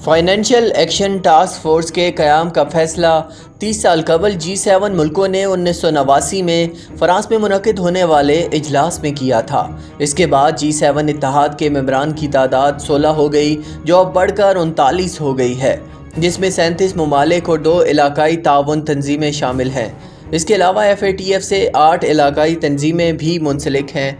Financial action task force کے قیام کا فیصلہ 30 سال قبل G7 ملکوں نے 1989 میں فرانس میں منعقد ہونے والے اجلاس میں کیا تھا۔ اس کے بعد G7 اتحاد کے ممبران کی تعداد 16 ہو گئی، جو اب بڑھ کر 39 ہو گئی ہے، جس میں 37 ممالک اور 2 علاقائی تعاون تنظیمیں شامل ہیں۔ اس کے علاوہ FATF سے 8 علاقائی تنظیمیں بھی منسلک ہیں۔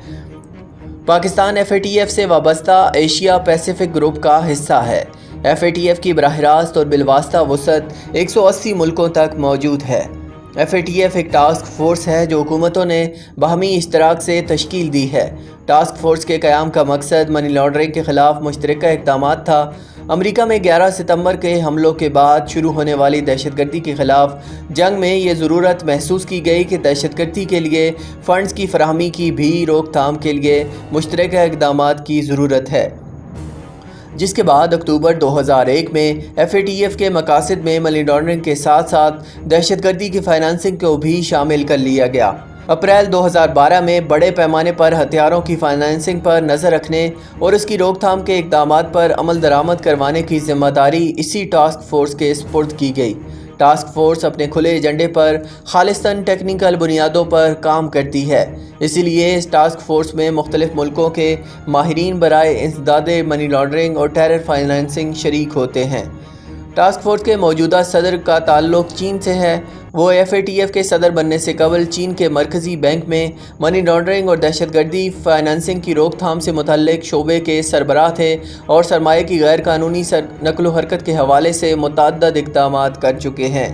پاکستان FATF سے وابستہ ایشیا پیسیفک گروپ کا حصہ ہے۔ FATF کی براہ راست اور بالواسطہ وسعت 180 ملکوں تک موجود ہے۔ FATF ایک ٹاسک فورس ہے جو حکومتوں نے باہمی اشتراک سے تشکیل دی ہے۔ ٹاسک فورس کے قیام کا مقصد منی لانڈرنگ کے خلاف مشترکہ اقدامات تھا۔ امریکہ میں 11 ستمبر کے حملوں کے بعد شروع ہونے والی دہشت گردی کے خلاف جنگ میں یہ ضرورت محسوس کی گئی کہ دہشت گردی کے لیے فنڈز کی فراہمی کی بھی روک تھام کے لیے مشترکہ اقدامات کی ضرورت ہے، جس کے بعد اکتوبر 2001 میں FATF کے مقاصد میں منی لانڈرنگ کے ساتھ ساتھ دہشت گردی کی فائنانسنگ کو بھی شامل کر لیا گیا۔ اپریل 2012 میں بڑے پیمانے پر ہتھیاروں کی فائنانسنگ پر نظر رکھنے اور اس کی روک تھام کے اقدامات پر عمل درآمد کروانے کی ذمہ داری اسی ٹاسک فورس کے سپرد کی گئی۔ ٹاسک فورس اپنے کھلے ایجنڈے پر خالصتاً ٹیکنیکل بنیادوں پر کام کرتی ہے، اسی لیے اس ٹاسک فورس میں مختلف ملکوں کے ماہرین برائے انسداد منی لانڈرنگ اور ٹیرر فائنانسنگ شریک ہوتے ہیں۔ ٹاسک فورس کے موجودہ صدر کا تعلق چین سے ہے۔ وہ FATF کے صدر بننے سے قبل چین کے مرکزی بینک میں منی لانڈرنگ اور دہشت گردی فائنانسنگ کی روک تھام سے متعلق شعبے کے سربراہ تھے اور سرمایہ کی غیر قانونی نقل و حرکت کے حوالے سے متعدد اقدامات کر چکے ہیں۔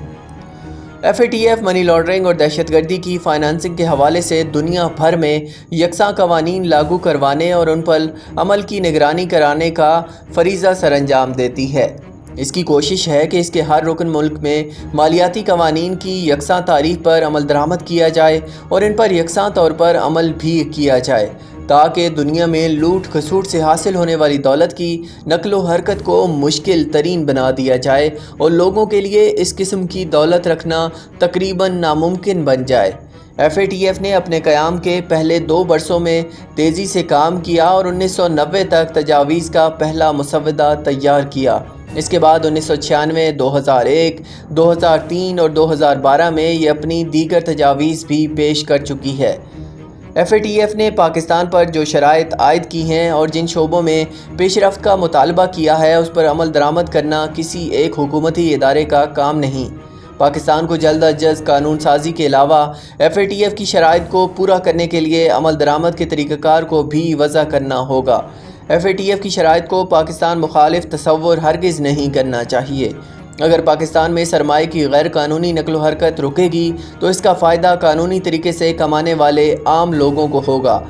FATF منی لانڈرنگ اور دہشت گردی کی فائنانسنگ کے حوالے سے دنیا بھر میں یکساں قوانین لاگو کروانے اور ان پر عمل کی نگرانی کرانے کا فریضہ سر انجام دیتی ہے۔ اس کی کوشش ہے کہ اس کے ہر رکن ملک میں مالیاتی قوانین کی یکساں تعریف پر عمل درآمد کیا جائے اور ان پر یکساں طور پر عمل بھی کیا جائے، تاکہ دنیا میں لوٹ کھسوٹ سے حاصل ہونے والی دولت کی نقل و حرکت کو مشکل ترین بنا دیا جائے اور لوگوں کے لیے اس قسم کی دولت رکھنا تقریباً ناممکن بن جائے۔ FATF نے اپنے قیام کے پہلے 2 برسوں میں تیزی سے کام کیا اور 1990 تک تجاویز کا پہلا مسودہ تیار کیا۔ اس کے بعد 1996، 2001، 2003 اور 2012 میں یہ اپنی دیگر تجاویز بھی پیش کر چکی ہے۔ FATF نے پاکستان پر جو شرائط عائد کی ہیں اور جن شعبوں میں پیش رفت کا مطالبہ کیا ہے، اس پر عمل درآمد کرنا کسی ایک حکومتی ادارے کا کام نہیں۔ پاکستان کو جلد از جلد قانون سازی کے علاوہ FATF کی شرائط کو پورا کرنے کے لیے عمل درآمد کے طریقہ کار کو بھی وضع کرنا ہوگا۔ FATF کی شرائط کو پاکستان مخالف تصور ہرگز نہیں کرنا چاہیے۔ اگر پاکستان میں سرمایہ کی غیر قانونی نقل و حرکت رکے گی تو اس کا فائدہ قانونی طریقے سے کمانے والے عام لوگوں کو ہوگا۔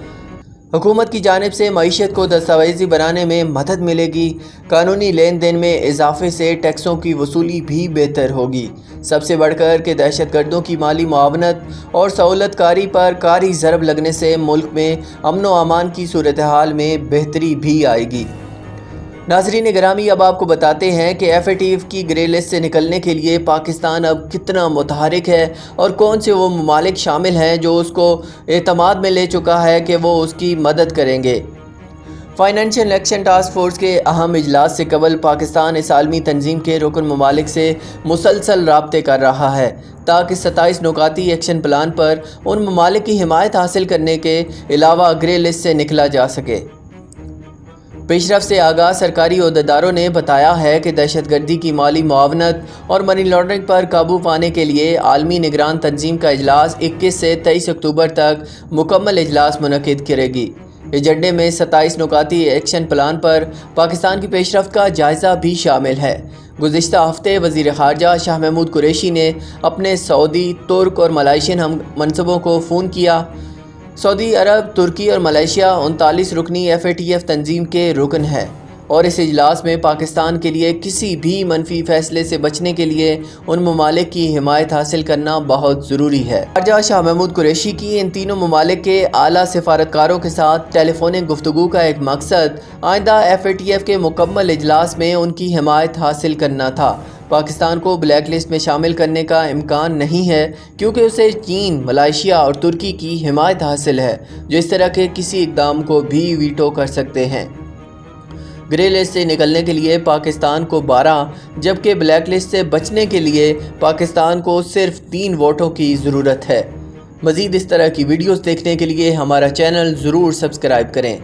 حکومت کی جانب سے معیشت کو دستاویزی بنانے میں مدد ملے گی۔ قانونی لین دین میں اضافے سے ٹیکسوں کی وصولی بھی بہتر ہوگی۔ سب سے بڑھ کر کہ دہشت گردوں کی مالی معاونت اور سہولت کاری پر کاری ضرب لگنے سے ملک میں امن و امان کی صورتحال میں بہتری بھی آئے گی۔ ناظرین گرامی، اب آپ کو بتاتے ہیں کہ FATF کی گرے لسٹ سے نکلنے کے لیے پاکستان اب کتنا متحرک ہے اور کون سے وہ ممالک شامل ہیں جو اس کو اعتماد میں لے چکا ہے کہ وہ اس کی مدد کریں گے۔ فائنینشیل ایکشن ٹاسک فورس کے اہم اجلاس سے قبل پاکستان اس عالمی تنظیم کے رکن ممالک سے مسلسل رابطے کر رہا ہے تاکہ 27 نکاتی ایکشن پلان پر ان ممالک کی حمایت حاصل کرنے کے علاوہ گرے لسٹ سے نکلا جا سکے۔ پیش رفت سے آگاہ سرکاری عہدیداروں نے بتایا ہے کہ دہشت گردی کی مالی معاونت اور منی لانڈرنگ پر قابو پانے کے لیے عالمی نگران تنظیم کا اجلاس 21 سے 23 اکتوبر تک مکمل اجلاس منعقد کرے گی۔ ایجنڈے میں 27 نکاتی ایکشن پلان پر پاکستان کی پیش رفت کا جائزہ بھی شامل ہے۔ گزشتہ ہفتے وزیر خارجہ شاہ محمود قریشی نے اپنے سعودی، ترک اور ملائیشین ہم منصبوں کو فون کیا۔ سعودی عرب، ترکی اور ملائیشیا 39 رکنی FATF تنظیم کے رکن ہیں اور اس اجلاس میں پاکستان کے لیے کسی بھی منفی فیصلے سے بچنے کے لیے ان ممالک کی حمایت حاصل کرنا بہت ضروری ہے۔ خارجہ شاہ محمود قریشی کی ان تینوں ممالک کے اعلیٰ سفارتکاروں کے ساتھ ٹیلی فونک گفتگو کا ایک مقصد آئندہ FATF کے مکمل اجلاس میں ان کی حمایت حاصل کرنا تھا۔ پاکستان کو بلیک لسٹ میں شامل کرنے کا امکان نہیں ہے کیونکہ اسے چین، ملائیشیا اور ترکی کی حمایت حاصل ہے، جو اس طرح کے کسی اقدام کو بھی ویٹو کر سکتے ہیں۔ گرے لسٹ سے نکلنے کے لیے پاکستان کو 12 جبکہ بلیک لسٹ سے بچنے کے لیے پاکستان کو صرف 3 ووٹوں کی ضرورت ہے۔ مزید اس طرح کی ویڈیوز دیکھنے کے لیے ہمارا چینل ضرور سبسکرائب کریں۔